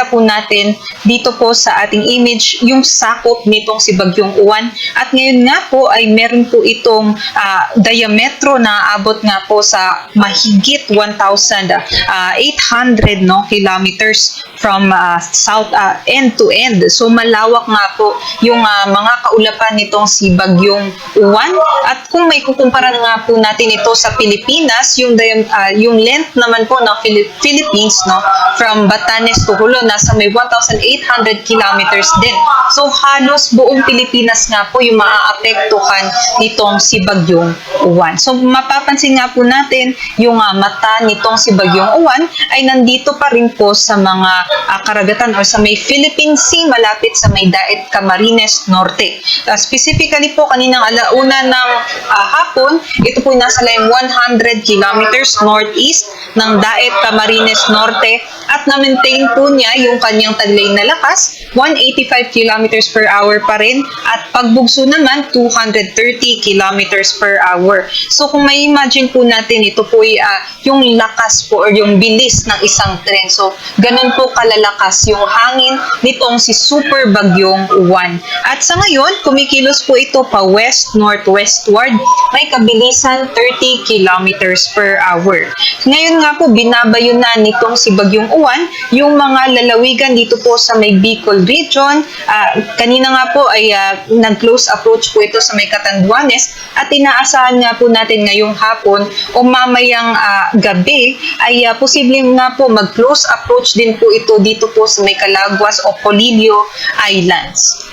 makikita po natin dito po sa ating image yung sakop nitong si Bagyong Uwan. At ngayon nga po ay meron po itong diametro na abot nga po sa mahigit 1,800 kilometers from south end to end. So malawak nga po yung mga kaulapan nitong si Bagyong Uwan. At kung may kukumpara nga po natin ito sa Pilipinas, yung length naman po ng Philippines, no, from Batanes to Jolo, nasa may 1,800 kilometers din. So halos buong Pilipinas nga po yung maaapektuhan nitong si Bagyong Uwan. So mapapansin nga po natin yung mata nitong si Bagyong Uwan ay nandito pa rin po sa mga karagatan or sa may Philippine Sea, malapit sa may Daet Camarines Norte. Specifically po kaninang alauna ng hapon, ito po nasa layong 100 kilometers northeast ng Daet Camarines Norte at na-maintain po niya yung kanyang taglay na lakas, 185 kilometers per hour pa rin, at pagbugso naman 230 kilometers per hour. So kung may imagine po natin, ito po ay yung lakas po or yung bilis ng isang tren. So ganun po kalalakas yung hangin nitong si Super Bagyong Uwan. At sa ngayon, kumikilos po ito pa west-northwestward, may kabilisan 30 kilometers per hour. Ngayon nga po, binabayo na nitong si Bagyong Uwan yung mga lalawigan dito po sa may Bicol region. Kanina nga po ay nag-close approach po ito sa may Catanduanes at inaasahan nga po natin ngayong hapon o mamayang gabi ay posibleng nga po mag-close approach din po ito dito po sa may Calaguas o Polillo Islands.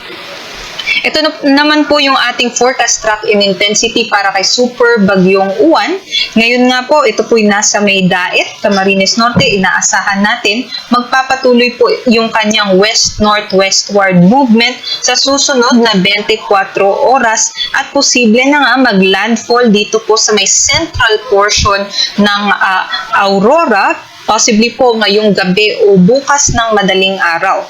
Ito naman po yung ating forecast track in intensity para kay Super Bagyong Uwan. Ngayon nga po, ito po yung nasa may Daet, Camarines Norte. Inaasahan natin, magpapatuloy po yung kanyang west-northwestward movement sa susunod na 24 oras at posible na nga mag-landfall dito po sa may central portion ng Aurora, possibly po ngayong gabi o bukas ng madaling araw.